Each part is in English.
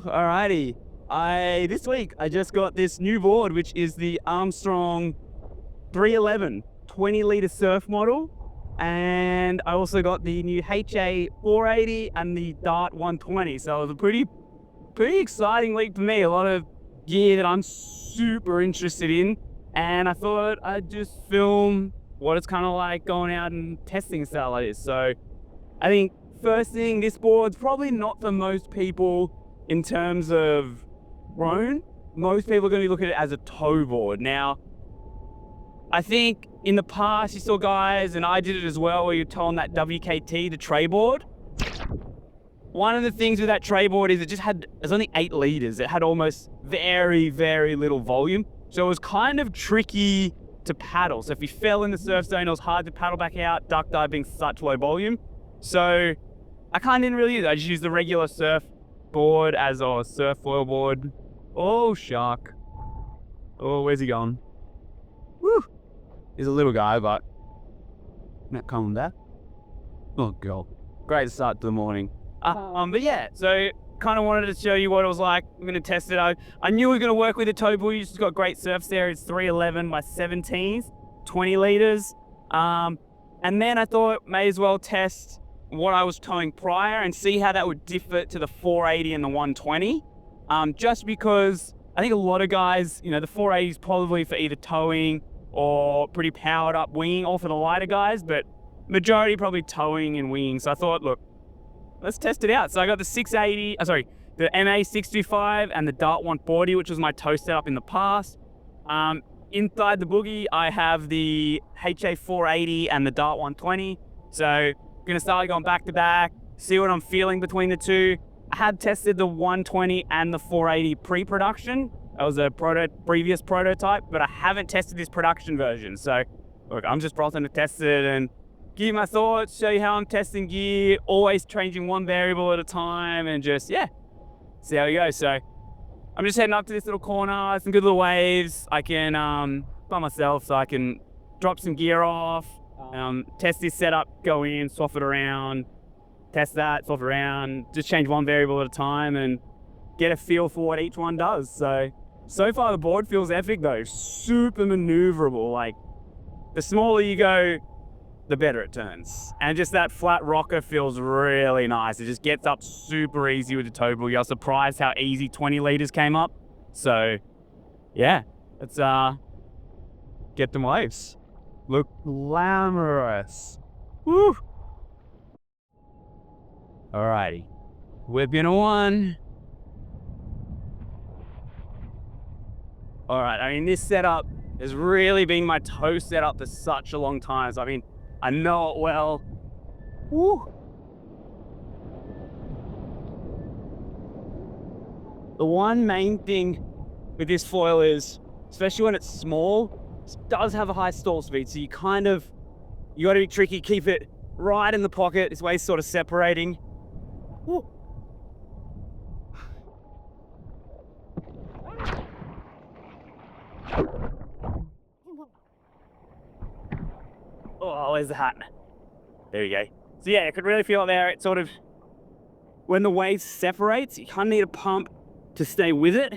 Alrighty. This week I just got this new board, which is the Armstrong 311 20-liter surf model, and I also got the new HA480 and the Dart 120. So it was a pretty exciting week for me. A lot of gear that I'm super interested in, and I thought I'd just film what it's kind of like going out and testing stuff like this. So I think first thing, this board's probably not for most people in terms of roan. Most people are going to be looking at it as a tow board. Now, I think in the past you saw guys, and I did it as well, where you're towing that WKT, the tray board. One of the things with that tray board is it was only 8 liters. It had almost very, very little volume. So it was kind of tricky to paddle. So if you fell in the surf zone, it was hard to paddle back out, duck dive being such low volume. So I kind of didn't really use it. I just used the regular surf board as a surf foil board. Oh, shark. Oh, where's he gone? Woo! He's a little guy, but not coming back. Oh, God. Great start to the morning. But yeah, so kind of wanted to show you what it was like. I'm going to test it. I knew we were going to work with a tow board. It's got great surfs there. It's 311 by 17s, 20 liters. And then I thought may as well test what I was towing prior and see how that would differ to the 480 and the 120. Just because I think a lot of guys, the 480 is probably for either towing or pretty powered up winging, or for the lighter guys, but majority probably towing and winging. So I thought, look, let's test it out. So I got the 680, the MA 625 and the Dart 140, which was my tow setup in the past. Inside the boogie, I have the HA480 and the Dart 120. So gonna start going back to back, see what I'm feeling between the two. I had tested the 120 and the 480 pre-production. That was a previous prototype, but I haven't tested this production version. So look, I'm just browsing to test it and give you my thoughts, show you how I'm testing gear, always changing one variable at a time, and just, yeah, see how we go. So I'm just heading up to this little corner, some good little waves. I can, by myself, so I can drop some gear off, test this setup, go in, swap it around, test that, swap it around, just change one variable at a time and get a feel for what each one does. So far the board feels epic though, super maneuverable. Like, the smaller you go, the better it turns. And just that flat rocker feels really nice. It just gets up super easy with the tow board. I was surprised how easy 20 liters came up. So yeah, let's get them waves. Look glamorous. Woo! Alrighty, whip in a one. All right, I mean, this setup has really been my tow setup for such a long time. So, I mean, I know it well. Woo. The one main thing with this foil is, especially when it's small, it does have a high stall speed. So you gotta be tricky, keep it right in the pocket. This way it's sort of separating. Woo. Oh, where's the hat? There you go. So yeah, I could really feel it there. It's sort of, when the wave separates, you kind of need a pump to stay with it.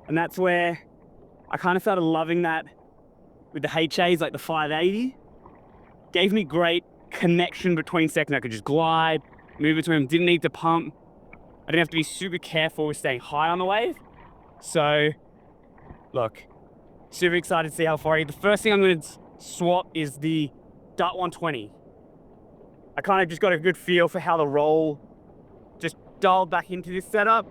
And that's where I kind of started loving that with the HAs, like the 580. Gave me great connection between sections. I could just glide, move between them, didn't need to pump. I didn't have to be super careful with staying high on the wave. So, look, super excited to see how far. The first thing I'm going to swap is the Dart 120. I kind of just got a good feel for how the roll just dialed back into this setup.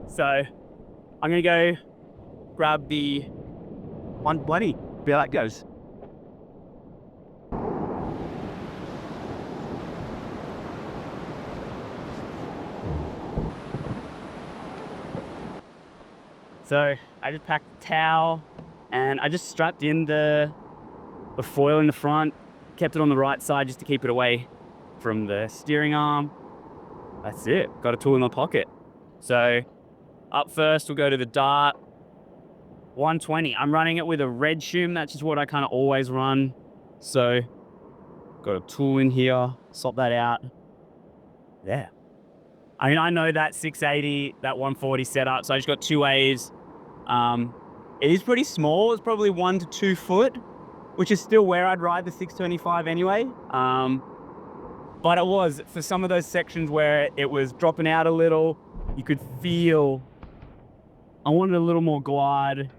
So I'm gonna go grab the 120, see how that goes. So I just packed a towel and I just strapped in the foil in the front, kept it on the right side just to keep it away from the steering arm. That's it, got a tool in my pocket. So up first, we'll go to the Dart 120. I'm running it with a red shim. That's just what I kind of always run. So got a tool in here, swap that out. Yeah. I mean, I know that 680, that 140 setup, so I just got two A's. It is pretty small. It's probably 1 to 2 foot, which is still where I'd ride the 625 anyway. But it was for some of those sections where it was dropping out a little, you could feel I wanted a little more glide.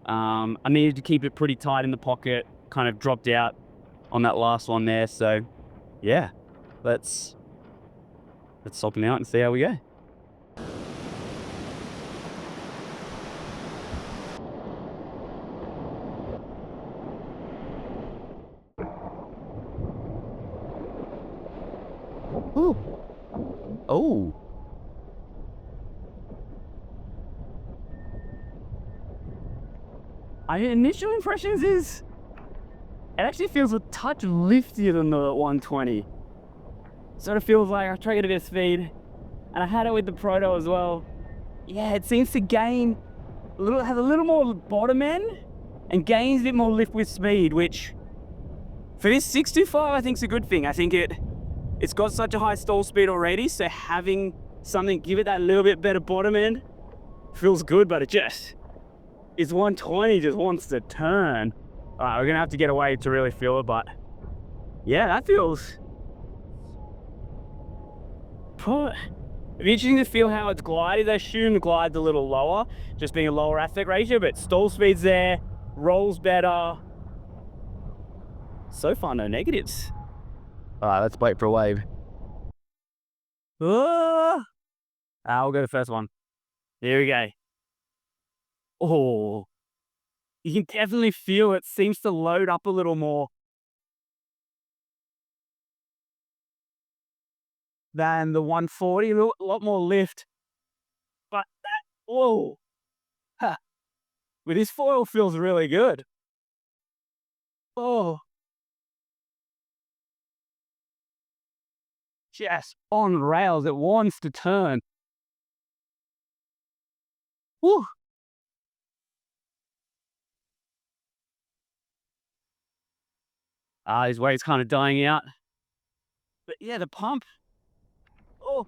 I needed to keep it pretty tight in the pocket, kind of dropped out on that last one there. So yeah, let's swap them out and see how we go. Ooh. Oh. Initial impressions is it actually feels a touch liftier than the 120. Sort of feels like I triggered a bit of speed, and I had it with the Proto as well. Yeah, it seems to gain has a little more bottom end and gains a bit more lift with speed, which for this 625 I think is a good thing. I think it's got such a high stall speed already, so having something give it that little bit better bottom end feels good, but it's 120 just wants to turn. All right, we're gonna have to get away to really feel it, but yeah, that feels. It'd be interesting to feel how it's glided. I assume the glide's a little lower, just being a lower aspect ratio, but stall speed's there, rolls better. So far, no negatives. All right, let's wait for a wave. We'll go to the first one. Here we go. Oh, you can definitely feel it seems to load up a little more than the 140, a lot more lift. But that, whoa, huh, with this foil feels really good. Oh, just on rails, it wants to turn. Woo. His weight's kind of dying out. But yeah, the pump. Oh.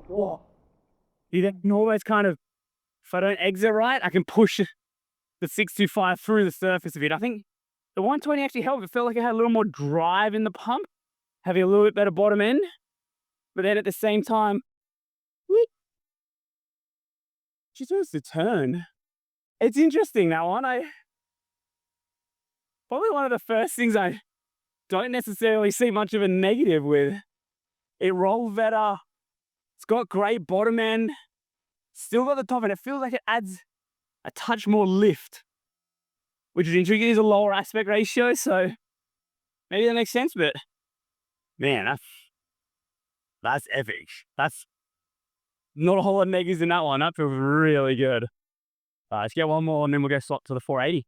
Whoa. You can always kind of, if I don't exit right, I can push the 625 through the surface a bit. I think the 120 actually helped. It felt like it had a little more drive in the pump, having a little bit better bottom end. But then at the same time, she starts to turn. It's interesting, that one. Probably one of the first things I don't necessarily see much of a negative with. It rolls better. It's got great bottom end. Still got the top end. It feels like it adds a touch more lift, which is intriguing. It is a lower aspect ratio, so maybe that makes sense, but man, that's epic. That's not a whole lot of negatives in that one. That feels really good. Let's get one more and then we'll go swap to the 480.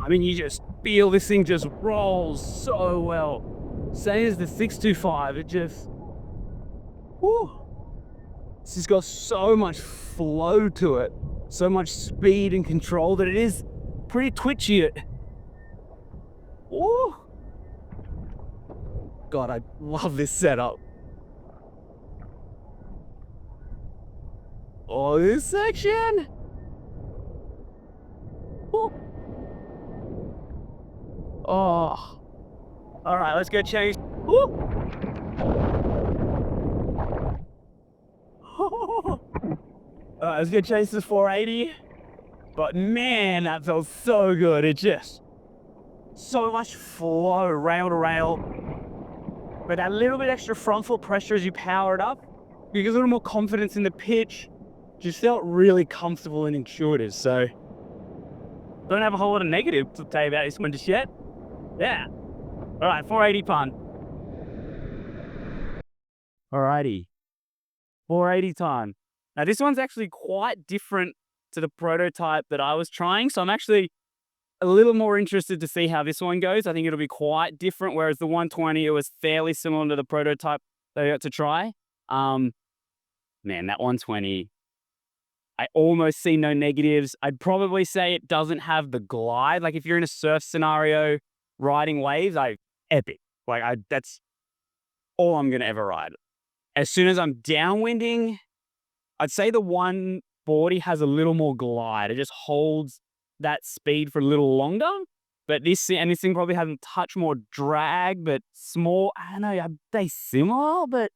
I mean, you just feel this thing just rolls so well. Same as the 625, it just, whoo. This has got so much flow to it, so much speed and control that it is pretty twitchy. Woo. God, I love this setup. Oh, this section. Woo. Oh, all right, let's go change. Woo. Let's go change to 480. But man, that felt so good. It just so much flow, rail to rail. But that little bit extra front foot pressure as you power it up, you get a little more confidence in the pitch. Just felt really comfortable and intuitive. So don't have a whole lot of negative to tell you about this one just yet. Yeah. All right, 480 pun. Alrighty, 480 time. Now this one's actually quite different to the prototype that I was trying. So I'm actually a little more interested to see how this one goes. I think it'll be quite different. Whereas the 120, it was fairly similar to the prototype that I got to try. Man, that 120, I almost see no negatives. I'd probably say it doesn't have the glide. Like if you're in a surf scenario, riding waves, epic. That's all I'm gonna ever ride. As soon as I'm downwinding, I'd say the 140 has a little more glide. It just holds that speed for a little longer. But this thing probably has a touch more drag, but small. I don't know. Are they similar? But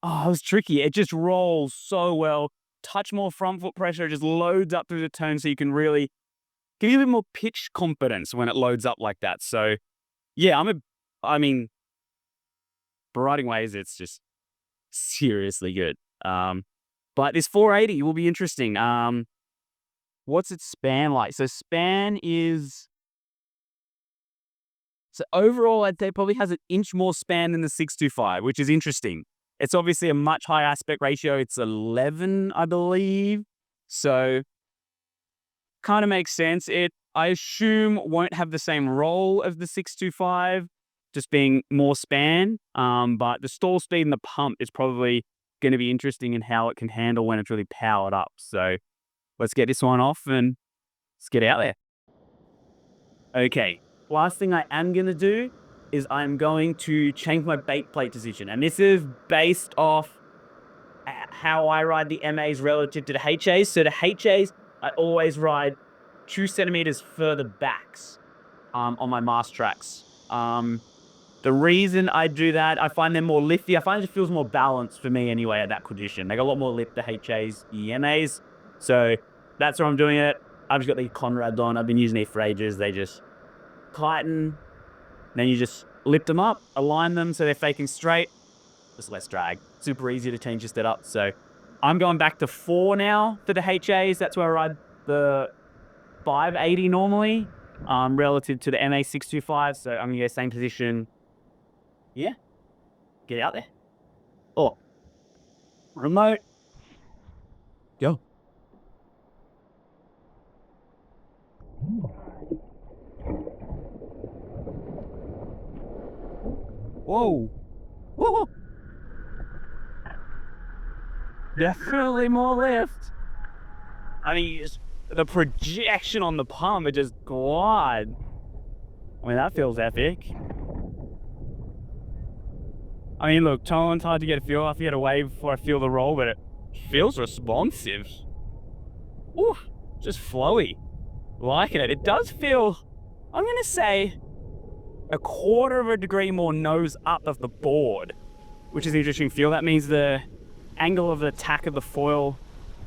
it was tricky. It just rolls so well. Touch more front foot pressure. It just loads up through the turn, so you can really give you a bit more pitch confidence when it loads up like that. So yeah, I mean, for riding waves, it's just seriously good. But this 480 will be interesting. What's its span like? So overall, I'd say it probably has an inch more span than the 625, which is interesting. It's obviously a much higher aspect ratio. It's 11, I believe. So kind of makes sense. I assume, won't have the same roll as the 625, just being more span. But the stall speed and the pump is probably going to be interesting in how it can handle when it's really powered up. So let's get this one off and let's get out there. Okay, last thing I am going to do is I'm going to change my bait plate position. And this is based off how I ride the MAs relative to the HAs. So the HAs, I always ride 2 centimeters further backs on my mast tracks. The reason I do that, I find them more lifty. I find it feels more balanced for me anyway at that condition. They got a lot more lift, the HAs, the MAs. So that's where I'm doing it. I've just got the Conrads on. I've been using these for ages. They just tighten. Then you just lift them up, align them so they're facing straight. Just less drag. Super easy to change your setup. So I'm going back to 4 now for the HAs. That's where I ride the 580 normally, relative to the MA 625. So I'm going to go same position. Yeah, get out there. Oh, remote. Go. Whoa. Whoa. Definitely more lift. I mean, the projection on the pump, it just glides. I mean, that feels epic. I mean, look, tone's hard to get a feel. I have to get a wave before I feel the roll, but it feels responsive. Ooh, just flowy. Liking it. It does feel, I'm going to say, 1/4 of a degree more nose up of the board, which is an interesting feel. That means the angle of the attack of the foil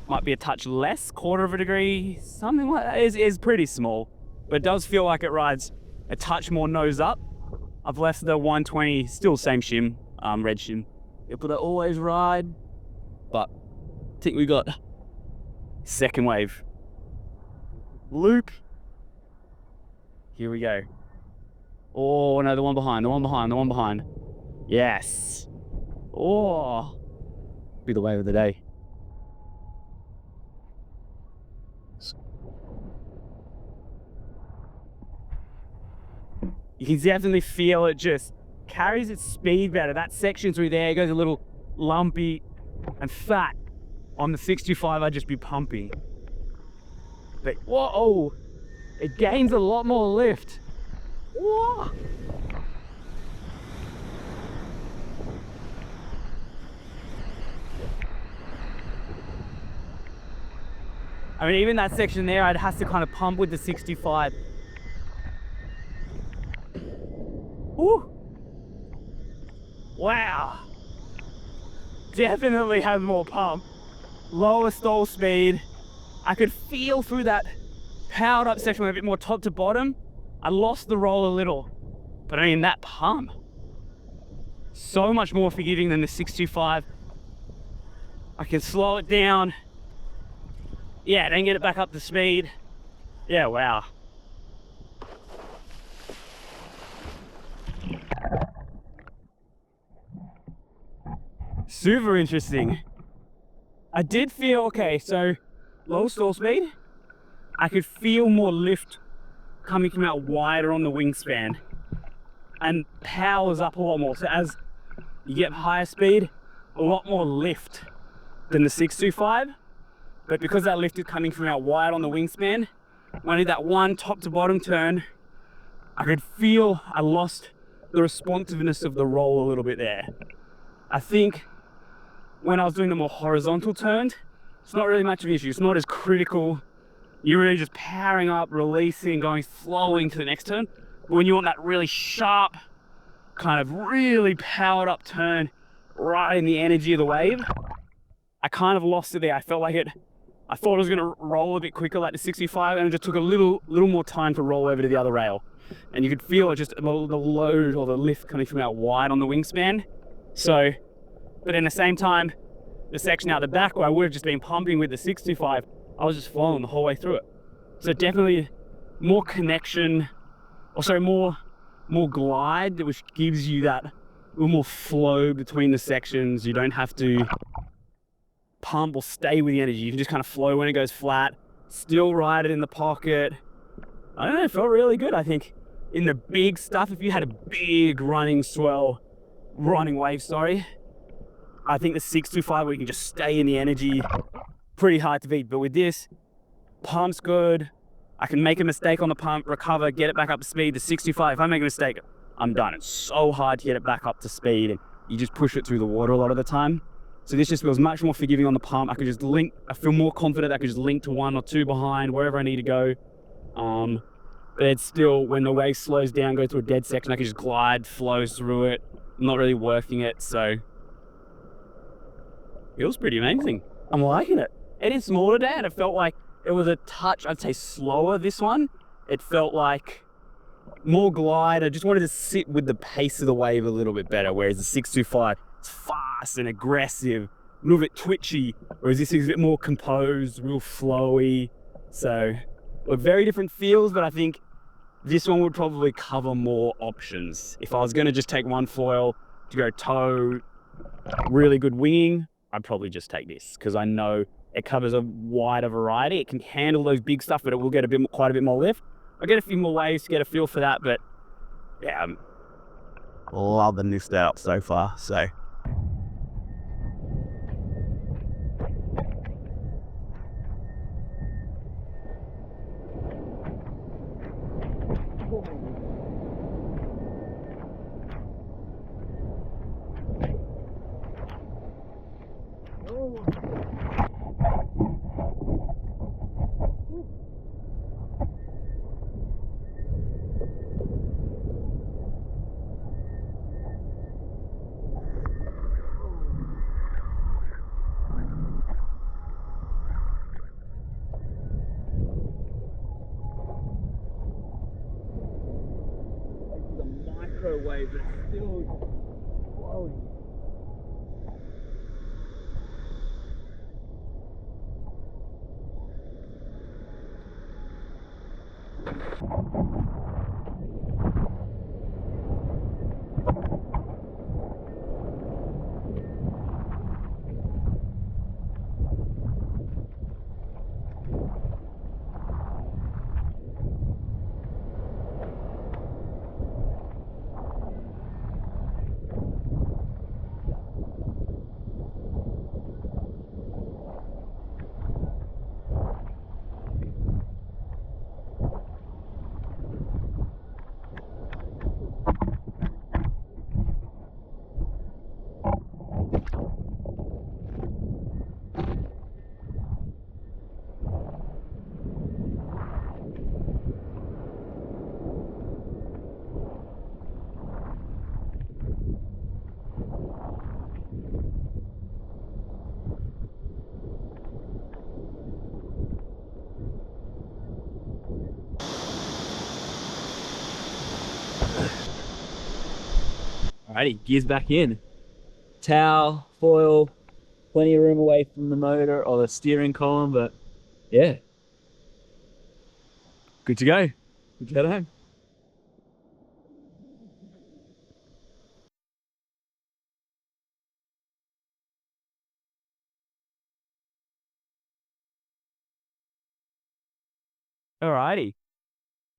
might be a touch less, 1/4 of a degree, something like that. Is pretty small, but it does feel like it rides a touch more nose up. I've left the 120, still same shim, red shim. But I always ride, but I think we got second wave. Loop. Here we go. Oh no, the one behind. Yes. Oh, be the wave of the day. You can definitely feel it just carries its speed better. That section through there goes a little lumpy and fat. On the 65, I'd just be pumping. But whoa, it gains a lot more lift. Whoa. I mean, even that section there, I'd have to kind of pump with the 65. Ooh. Wow. Definitely have more pump. Lower stall speed. I could feel through that powered up section a bit more top to bottom. I lost the roll a little, but I mean that pump, so much more forgiving than the 625. I can slow it down. Yeah, then get it back up to speed. Yeah, wow. Super interesting. I did feel, okay, so low stall speed, I could feel more lift coming out wider on the wingspan and powers up a lot more. So as you get higher speed, a lot more lift than the 625. But because that lift is coming from out wide on the wingspan, when I did that one top to bottom turn, I could feel I lost the responsiveness of the roll a little bit there. I think when I was doing the more horizontal turns, it's not really much of an issue. It's not as critical. You're really just powering up, releasing, going, flowing to the next turn. But when you want that really sharp, kind of really powered up turn right in the energy of the wave, I kind of lost it there. I felt like I thought it was gonna roll a bit quicker like the 65, and it just took a little more time to roll over to the other rail. And you could feel it just the load or the lift coming from out wide on the wingspan. So, but in the same time, the section out the back where I would have just been pumping with the 625, I was just flowing the whole way through it. So definitely more connection, also more glide, which gives you that little more flow between the sections. You don't have to pump or stay with the energy. You can just kind of flow when it goes flat, still ride it in the pocket. I don't know, it felt really good. I think in the big stuff, if you had a big running wave, I think the 625 where you can just stay in the energy, pretty hard to beat. But with this, pump's good. I can make a mistake on the pump, recover, get it back up to speed. The 65, if I make a mistake, I'm done. It's so hard to get it back up to speed, and you just push it through the water a lot of the time. So this just feels much more forgiving on the pump. I could just link, I feel more confident that I could just link to one or two behind, wherever I need to go. But it's still, when the wave slows down, go to a dead section, I can just glide, flow through it. I'm not really working it, so it was pretty amazing. I'm liking it. It is smaller today, and it felt like it was a touch, I'd say, slower this one. It felt like more glide. I just wanted to sit with the pace of the wave a little bit better, whereas the 625, it's fast and aggressive, a little bit twitchy, whereas this is a bit more composed, real flowy. So, well, very different feels, but I think this one would probably cover more options. If I was going to just take one foil to go tow, really good winging, I'd probably just take this, because I know it covers a wider variety. It can handle those big stuff, but it will get quite a bit more lift. I'll get a few more waves to get a feel for that, but yeah, I'm loving this setup so far. So microwave, but still flowing. Alrighty, gears back in. Towel, foil, plenty of room away from the motor or the steering column, but yeah. Good to go. Good to head home. Alrighty.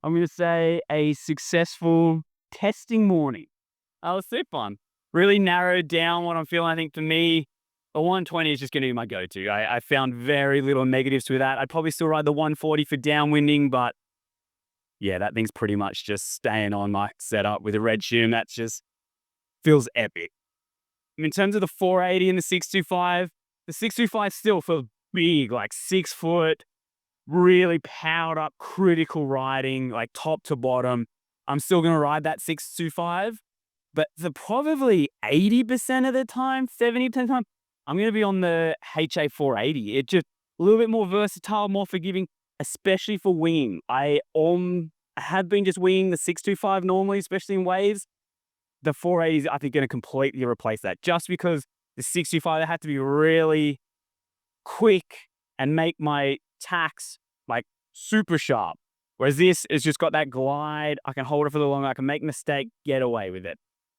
I'm going to say a successful testing morning. That was super fun. really narrowed down what I'm feeling. I think for me, the 120 is just going to be my go-to. I found very little negatives with that. I'd probably still ride the 140 for downwinding, but yeah, that thing's pretty much just staying on my setup with a red shim. That's just feels epic. In terms of the 480 and the 625 still feels big, like 6 foot, really powered up, critical riding, like top to bottom. I'm still going to ride that 625, but probably 80% of the time, 70% of the time, I'm going to be on the HA480. It's just a little bit more versatile, more forgiving, especially for winging. I have been just winging the 625 normally, especially in waves. The 480 is, I think, going to completely replace that, just because the 625, I had to be really quick and make my tacks like super sharp. Whereas this has just got that glide. I can hold it for the long. I can make a mistake, get away with it.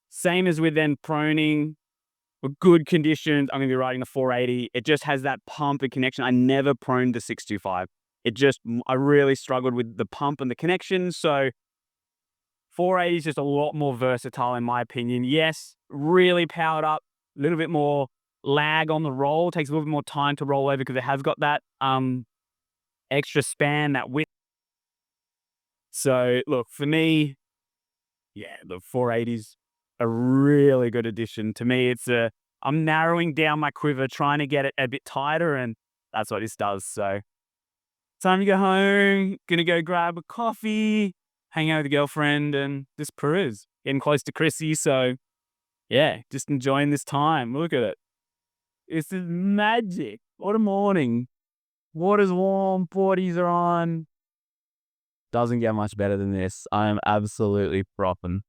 Same as with then proning. With good conditions, I'm going to be riding the 480. It just has that pump and connection. I never proned the 625. I really struggled with the pump and the connection. So 480 is just a lot more versatile in my opinion. Yes, really powered up, a little bit more lag on the roll. Takes a little bit more time to roll over because it has got that extra span, that width. So look, for me, yeah, the 480's a really good addition. To me, I'm narrowing down my quiver, trying to get it a bit tighter, and that's what this does. So time to go home, gonna go grab a coffee, hang out with the girlfriend, and just peruse. Getting close to Chrissy, so yeah, just enjoying this time. Look at it. This is magic. What a morning. Water's warm, boardies are on. Doesn't get much better than this. I am absolutely frothing.